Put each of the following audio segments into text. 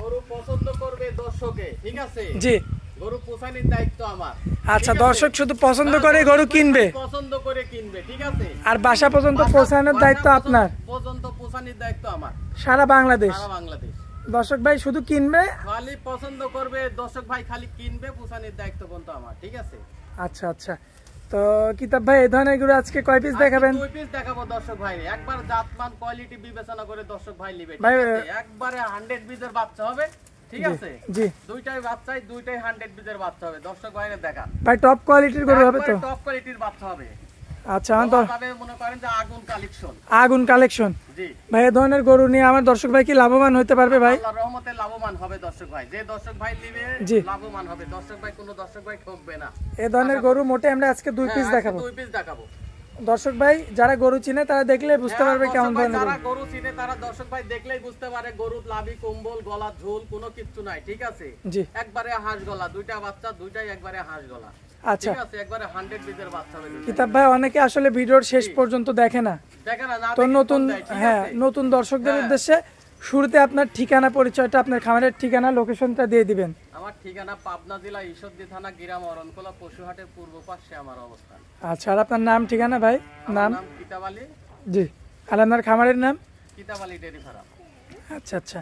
গরু পছন্দ করবে দর্শকে, ঠিক আছে? জি, গরু পোষানোর দায়িত্ব আমার। আচ্ছা, দর্শক শুধু পছন্দ করে গরু কিনবে, পছন্দ করে কিনবে, ঠিক আছে? আর বাসা পর্যন্ত পৌঁছানোর দায়িত্ব আপনার, পর্যন্ত পোষানোর দায়িত্ব আমার, সারা বাংলাদেশ। সারা বাংলাদেশ। দর্শক ভাই শুধু কিনবে, খালি পছন্দ করবে দর্শক ভাই, খালি কিনবে, পোষানোর দায়িত্ব পর্যন্ত আমার, ঠিক আছে? আচ্ছা আচ্ছা। তো কিতাব ভাই এই ধরনের গরু আজকে কয় পিস দেখাবেন? 2 পিস দেখাবো দর্শক ভাই, একবার জাতমান কোয়ালিটি বিবেচনা করে দর্শক ভাই নেবে, ভাই, ঠিক আছে? একবারে 100 বীজের বাচ্চা হবে, ঠিক আছে? জি, দুইটাই বাচ্চাই, দুইটাই 100 বীজের বাচ্চা হবে, দর্শক ভাইরে দেখান। ভাই টপ কোয়ালিটির গরু হবে তো? টপ কোয়ালিটির বাচ্চা হবে। আচ্ছা, তো তবে মনে করেন যে আগুন কালেকশন। আগুন কালেকশন। জি ভাই এই ধরনের গরু নিয়ে আমার দর্শক ভাই কি লাভবান হতে পারবে ভাই? আল্লাহর রহমতে লাভবান হবে দর্শক ভাই, যে দর্শক ভাই নেবে জি, লাভবান হবে দর্শক ভাই, কোনো দর্শক ভাই ঠকবে না। এই ধরনের গরু মোটে আমরা আজকে 2 পিস দেখাবো। 2 পিস দেখাবো দর্শক ভাই যারা গরু চিনে তারা দেখলে বুঝতে পারবে কেমন ধরনের যারা গরু চিনে তারা দর্শক ভাই দেখলেই বুঝতে পারে গরুর লাভি কম্বল গলা ঝোল কোনো কিছু নাই, ঠিক আছে? জি, একবারে হাঁস গলা, দুইটা বাচ্চা, দুইটাই একবারে হাঁস গলা, আচ্ছা। ঠিক আছে? একবারে 100 বীজের বাচ্চা হবে। কিতাব ভাই অনেকে আসলে ভিডিওর শেষ পর্যন্ত দেখে না, দেখেন না, তো নতুন, হ্যাঁ, নতুন দর্শকদের উদ্দেশ্যে শুরুতে আপনার ঠিকানা পরিচয়টা, আপনার খামারের ঠিকানা, লোকেশনটা দিয়ে দিবেন। আমার ঠিকানা পাবনা জেলা ঈশ্বরদী থানা গ্রাম অরণখোলা পশুহাটের পূর্ব পাশে আমার অবস্থান। আচ্ছা, আর আপনার নাম ঠিকানা ভাই? নাম কিতাব আলী। জি, আর আপনার খামারের নাম? কিতাব আলী ডেয়ারি ফার্ম। আচ্ছা আচ্ছা।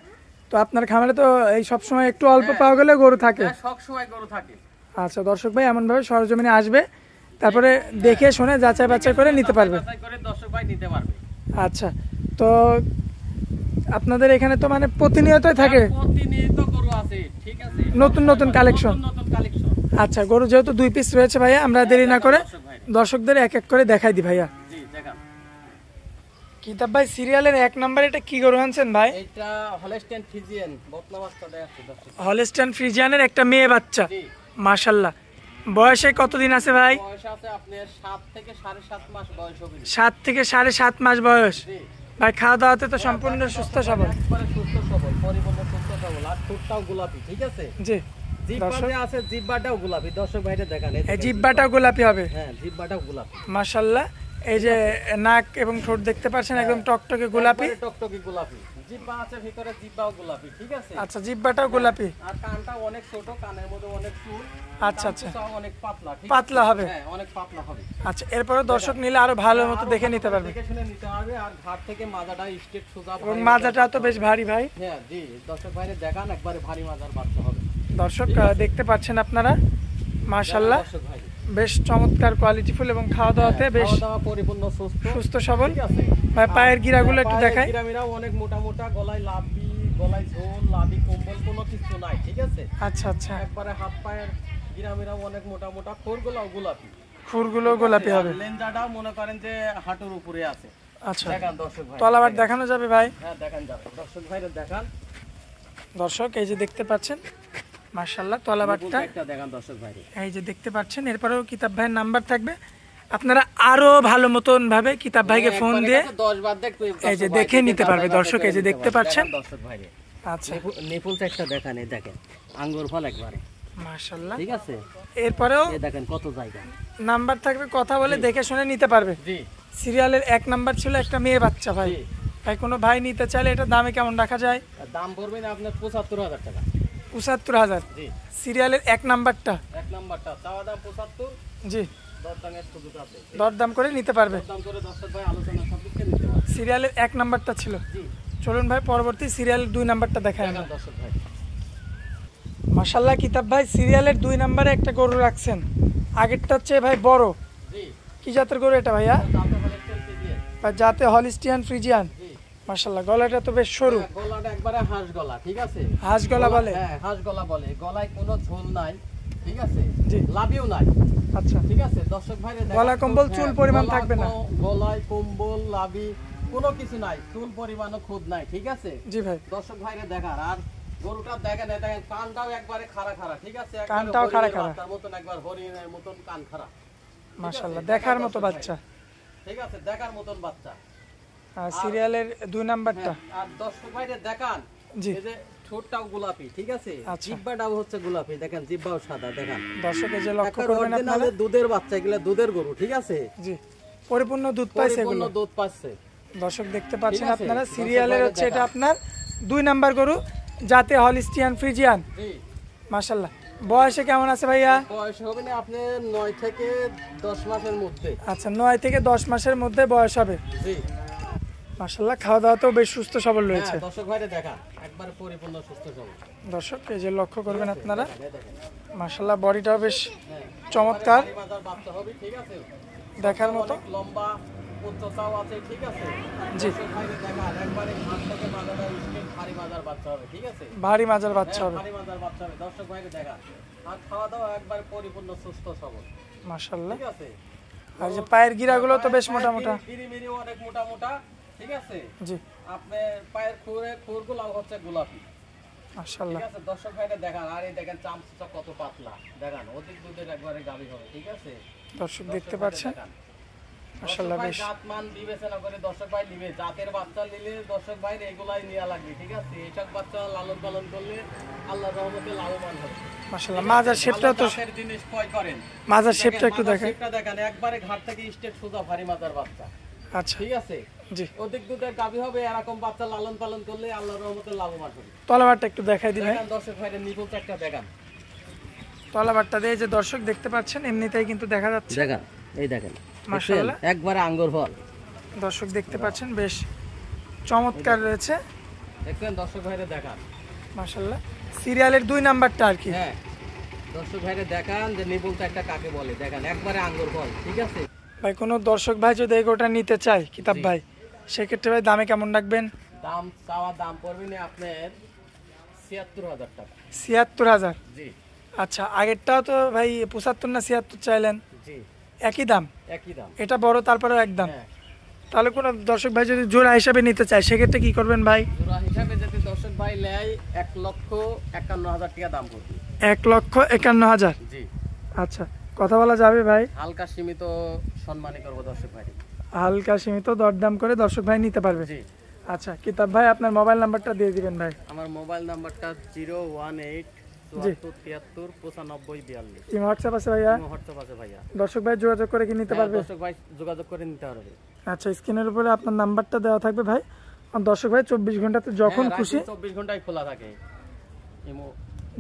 তো আপনার খামারে তো এই সব সময় একটু অল্প পাওয়া গেলে গরু থাকে? সব সময় গরু থাকে। আচ্ছা, দর্শক ভাই এমন ভাবে সরজমিনে আসবে, তারপরে দেখে শুনে যাচাই বাছাই করে নিতে পারবে। যাচাই করে দর্শক ভাই নিতে পারবে। আচ্ছা, তো আপনাদের এখানে তো মানে প্রতিনিয়তই থাকে? প্রতিনিয়ত গরু আছে, ঠিক আছে? নতুন নতুন কালেকশন। নতুন কালেকশন। আচ্ছা, গরু যেহেতু 2 পিস রয়েছে ভাইয়া, আমরা দেরি না করে দর্শকদের এক এক করে দেখাই দিই ভাইয়া। জি দেখান। কিতাব ভাই সিরিয়ালের 1 নম্বরে এটা কি গরু আনছেন ভাই? এটা হলস্টাইন ফ্রিজিয়ান বকনা বাচ্চা দেখাচ্ছি দর্শক। হলস্টাইন ফ্রিজিয়ানের একটা মেয়ে বাচ্চা, জি মাশাআল্লাহ। বয়সে কতদিন আছে ভাই? বয়স আছে আপনার 7 থেকে 7.5 মাস বয়স হবে। 7 থেকে 7.5 মাস বয়স। জি ভাই খাওয়া দাওয়াতে তো সম্পূর্ণ সুস্থ সবল? একবারে সুস্থ সবল, পরিপূর্ণ সুস্থ সবল, আর ঠোঁটটাও গোলাপি, ঠিক আছে? জি, জিহ্বাটা আছে, জিহ্বাটাও গোলাপি, দর্শক ভাইরা দেখেন। এই জিহ্বাটাও গোলাপি হবে? হ্যাঁ, জিহ্বাটাও গোলাপি মাশাআল্লাহ। এই যে নাক এবং ঠোঁট দেখতে পাচ্ছেন একদম টকটকে গোলাপি। টকটকে গোলাপি, জিহ্বা আছে ভিতরে, জিহ্বাও গোলাপি, ঠিক আছে? আচ্ছা, জিহ্বাটাও গোলাপি। আর কানটা অনেক ছোট, কানের মধ্যে অনেক চুল। আচ্ছা আচ্ছা, অনেক পাতলা, ঠিক পাতলা হবে? হ্যাঁ, অনেক পাতলা হবে। আচ্ছা, এরপরে দর্শক নিলে আরো ভালো মতো দেখে নিতে পারবে, দেখে শুনে নিতে পারবে। আর ঘাট থেকে মাজাটা স্ট্রেট সোজা, এবং মাজাটা তো বেশ ভারী ভাই। হ্যাঁ জি, দর্শক ভাইরে দেখান, একবারে ভারী মাজার বাচ্চা হবে। দর্শক দেখতে পাচ্ছেন আপনারা, মাশাআল্লাহ দর্শক ভাই বেশ চমৎকার কোয়ালিটিফুল, এবং খাওয়া দাওয়াতে বেশ পরিপূর্ণ সুস্থ সবল। ঠিক আছে? ভাই পায়ের গিরাগুলো একটু দেখাই। গিরামিরাও অনেক মোটা মোটা, গলায় লাভি, গলায় ঝোল, লাভি কম্বল কোনো কিছু নাই, ঠিক আছে? আচ্ছা আচ্ছা, একবারে হাত পায়ের গিরামিরাও অনেক মোটা মোটা, খোরগুলোও গোলাপি, খুরগুলো গোলাপি হবে। লেঞ্জাটাও মনে করেন যে হাঁটুর উপরে আছে। আচ্ছা, দেখান দর্শক ভাই, তলাবার দেখানো যাবে ভাই? হ্যাঁ দেখান যাবে, দর্শক ভাইরা দেখান। দর্শক এই যে দেখতে পাচ্ছেন, মাশাআল্লাহ তলাবারটা দেখান দর্শক ভাই, এই যে দেখতে পাচ্ছেন। এরপরেও কিতাব ভাইয়ের নাম্বার থাকবে, আপনারা আরো ভালো মতন ভাবে কিতাব ভাইকে ফোন দিয়ে 10 বার দেখবে, এই যে দেখে নিতে পারবে। দর্শক এই যে দেখতে পাচ্ছেন, দর্শক ভাই আচ্ছা নিপুল চারটা দেখান, এই দেখেন আঙ্গুর ফল একবারে, মাশাআল্লাহ, ঠিক আছে? এরপরেও এই দেখেন কত জায়গা, নাম্বার থাকবে, কথা বলে দেখে শুনে নিতে পারবে। জি সিরিয়ালের 1 নাম্বার ছিল একটা মেয়ে বাচ্চা ভাই। ভাই কোনো ভাই নিতে চাইলে এটা দামে কেমন রাখা যায়? দাম পড়বে না আপনার 75,000 টাকা। 75,000? জি, সিরিয়ালের 1 নাম্বারটা? 1 নাম্বারটা চাওয়া দাম 75। জি, দরদামের সুযোগ আছে, দরদাম করে নিতে পারবে, দরদাম করে দর্শক ভাই আলোচনা সাপেক্ষে নিতে পারবে। সিরিয়ালের 1 নাম্বারটা ছিল। জি, চলুন ভাই পরবর্তী সিরিয়ালের 2 নাম্বারটা দেখাই দেখান আমরা। দর্শক ভাই। মাশাআল্লাহ কিতাব ভাই সিরিয়ালের 2 নাম্বারে একটা গরু রাখছেন, আগেরটা হচ্ছে ভাই বড়। জি, কি জাতের গরু এটা ভাইয়া? দামটা বলে চলতে দিয়ে। বা জাতে হলিস্টিয়ান ফ্রিজিয়ান? জি, মাশাআল্লাহ, গলাটা তো বেশ সরু, গলাটা একবারে হাঁস গলা, ঠিক আছে? হাঁস গলা বলে? হ্যাঁ, হাঁস গলা বলে। গলায় কোনো ঝোল নাই, ঠিক আছে? জি, লাভিও নাই, আচ্ছা। ঠিক আছে? দর্শক ভাইরে দেখেন, গলা কম্বল চুল পরিমাণ থাকবে না? গলায় কম্বল লাভি কোনো কিছু নাই, চুল পরিমাণও খুদ নাই, ঠিক আছে? জি ভাই, দর্শক ভাইরে দেখার। আর গরুটা দেখেন, দেখেন কানটাও একবারে খাড়া খাড়া, ঠিক আছে? কানটাও খাড়া খাড়া, তার মতন একবার হরিণের মতন কান খাড়া, মাশাআল্লাহ দেখার মতো বাচ্চা, ঠিক আছে? দেখার মতন বাচ্চা। আর সিরিয়ালের 2 নাম্বারটা? আর দর্শক ভাইরে দেখান, জি, এই যে ঠোঁটটাও গোলাপি, ঠিক আছে? আচ্ছা। জিহ্বাটাও হচ্ছে গোলাপি, দেখেন জিহ্বাও সাদা, দেখেন। দর্শক এই যে লক্ষ্য একটা করবেন আপনারা, অরিজিনাল দুধের বাচ্চা, এগুলা দুধের গরু, ঠিক আছে? জি, পরিপূর্ণ দুধ পাইছে এগুলো, দুধ পাচ্ছে। দর্শক দেখতে পাচ্ছেন ঠিক আছে? আপনারা। দর্শক সিরিয়ালের ভাইরা হচ্ছে এটা দেখান। আপনার 2 নাম্বার গরু, জাতে হলিস্টিয়ান ফ্রিজিয়ান, জি মাশাআল্লাহ। বয়সে কেমন আছে ভাইয়া? বয়স হবে না আপনার 9 থেকে 10 মাসের মধ্যে। আচ্ছা, 9 থেকে 10 মাসের মধ্যে বয়স হবে। জি মাশাআল্লাহ, খাওয়া দাওয়াতেও বেশ সুস্থ সবল রয়েছে। হ্যাঁ, দর্শক ভাইরে দেখা একবার পরিপূর্ণ সুস্থ সবল। দর্শক এই যে লক্ষ্য করবেন আপনারা, দেখেন মাশাআল্লাহ বডিটাও বেশ চমৎকার, ভারী মাজার বাচ্চা হবে, ঠিক আছে? দেখার মতো। অনেক লম্বা উচ্চতাও আছে, ঠিক আছে? জি। দর্শক ভাইরে দেখা একবারে হাত থেকে মাজাটা স্ট্রেট ভারী মাজার বাচ্চা হবে, ঠিক আছে? ভারী মাজার বাচ্চা হবে, ভারী মাজার বাচ্চা হবে। দর্শক ভাইরে দেখা আর খাওয়া দাওয়া একবার পরিপূর্ণ সুস্থ সবল, মাশাআল্লাহ। ঠিক আছে? আর যে পায়ের গিরাগুলো তো বেশ মোটা মোটা, গিরিমিরি অনেক মোটা মোটা, ঠিক আছে? জি আপনার পায়ের খুরগুলো হচ্ছে গোলাপি, মাশাআল্লাহ। ঠিক আছে? দর্শক ভাইরা দেখান, আর এই দেখেন চামচটা কত পাতলা, দেখান অধিক দুধের একবারে গাভী হবে, ঠিক আছে? দর্শক দেখতে পাচ্ছেন মাশাআল্লাহ বেশ। জাত মান বিবেচনা করে দর্শক ভাই নিবে, জাতের বাচ্চা নিলে দর্শক ভাই এগুলাই নেওয়া লাগবে, ঠিক আছে? এইসব বাচ্চা লালন পালন করলে আল্লাহর রহমতে লাভবান হবে, মাশাআল্লাহ। মাজার শেপটা তো, জাতের জিনিস ক্রয় করেন। মাজার শেপটা একটু দেখেন, শেপটা দেখেন একবারে ঘাট থেকে স্টেট সোজা ভারী মাজার বাচ্চা, আচ্ছা ঠিক আছে? জি। অধিক দুধের গাভী হবে, এরকম বাচ্চা লালন পালন করলে আল্লাহর রহমতে লাভবান হবে। তলাবারটা একটু দেখাই দিবেন, দেখেন দর্শক ভাইদের নিপুণটা একটা দেখান, তলাবারটা দিয়ে যে দর্শক দেখতে পাচ্ছেন এমনিতেই কিন্তু দেখা যাচ্ছে, দেখান এই দেখেন মাশাআল্লাহ। একবারে আঙ্গুর ফল, দর্শক দেখতে পাচ্ছেন বেশ চমৎকার রয়েছে, দেখবেন দর্শক ভাইরে দেখান, মাশাআল্লাহ। সিরিয়ালের 2 নাম্বারটা আর কি, হ্যাঁ দর্শক ভাইরে দেখান যে নিপুণটা একটা কাকে বলে, দেখান একবারে আঙ্গুর ফল, ঠিক আছে? ভাই কোনো দর্শক ভাই যদি এগোটা নিতে চায় কিতাব ভাই, সেক্ষেত্রে ভাই দামে কেমন রাখবেন? দাম চাওয়া দাম পড়বে না আপনার ৭৬,০০০ টাকা। ৭৬,০০০? জি আচ্ছা, আগেরটাও তো ভাই ৭৫ না ৭৬ চাইলেন, জি একই দাম? একই দাম, এটা বড় তারপরেও এক দাম? হ্যাঁ। তাহলে কোনো দর্শক ভাই যদি জোড়া হিসাবে নিতে চায় সেক্ষেত্রে কি করবেন ভাই? জোড়া হিসাবে যদি দর্শক ভাই নেয় ১,৫১,০০০ টাকা দাম পড়বে। ১,৫১,০০০? জি আচ্ছা, কথা বলা যাবে ভাই? হালকা সীমিত সম্মানী করবো দর্শক ভাই। হালকা সীমিত দরদাম করে দর্শক ভাই নিতে পারবে। জি আচ্ছা, কিতাব ভাই আপনার মোবাইল নাম্বারটা দিয়ে দিবেন ভাই। আমার মোবাইল নাম্বারটা 018 74 73 95 42। কি হোয়াটসঅ্যাপ আছে ভাইয়া? হোয়াটসঅ্যাপ আছে ভাইয়া, দর্শক ভাই যোগাযোগ করে কি নিতে পারবে? দর্শক ভাই যোগাযোগ করে নিতে পারবে। আচ্ছা, স্ক্রিনের উপরে আপনার নাম্বারটা দেওয়া থাকবে ভাই। আর দর্শক ভাই 24 ঘন্টাতে যখন খুশি, 24 ঘন্টায় খোলা থাকে,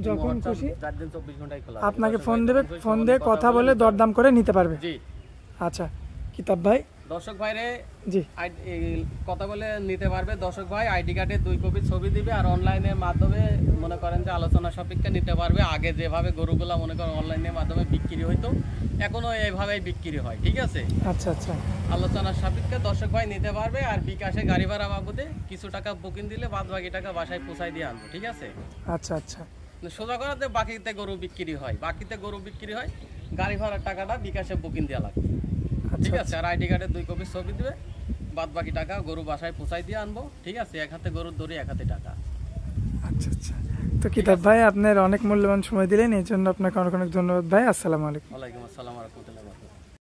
যখন খুশি 4 দিন 24 ঘন্টায় খোলা, আপনাকে ফোন দেবে, ফোন দিয়ে কথা বলে দরদাম করে নিতে পারবে। জি আচ্ছা কিতাব ভাই, দর্শক ভাইরে জি কথা বলে নিতে পারবে। দর্শক ভাই আইডি কার্ডে 2 কপি ছবি দিবে, আর অনলাইনের মাধ্যমে মনে করেন যে আলোচনা সাপেক্ষে নিতে পারবে। আগে যেভাবে গরুগুলা মনে করেন অনলাইনের মাধ্যমে বিক্রি হইতো, এখনো এইভাবেই বিক্রি হয়, ঠিক আছে? আচ্ছা আচ্ছা, আলোচনার সাপেক্ষে দর্শক ভাই নিতে পারবে। আর বিকাশে গাড়ি ভাড়া বাবদে কিছু টাকা বুকিং দিলে বাদ বাকি টাকা বাসায় পৌঁছায় দিয়ে আনবো, ঠিক আছে? আচ্ছা আচ্ছা, সোজা করাতে বাকিতে গরু বিক্রি হয়, বাকিতে গরু বিক্রি হয়, গাড়ি ভাড়ার টাকাটা বিকাশে বুকিং দেওয়া লাগবে, ঠিক আছে? আর আইডি কার্ডে 2 কপি ছবি দিবে, বাদ বাকি টাকা গরু বাসায় পৌঁছাই দিয়ে আনবো, ঠিক আছে? এক হাতে গরুর দড়ি, এক হাতে টাকা। আচ্ছা আচ্ছা। তো কিতাব ভাই আপনার অনেক মূল্যবান সময় দিলেন, এই জন্য আপনাকে অনেক অনেক ধন্যবাদ ভাই। আসসালামু আলাইকুম। ওয়ালাইকুম আসসালাম ওয়া রাহমাতুল্লাহ।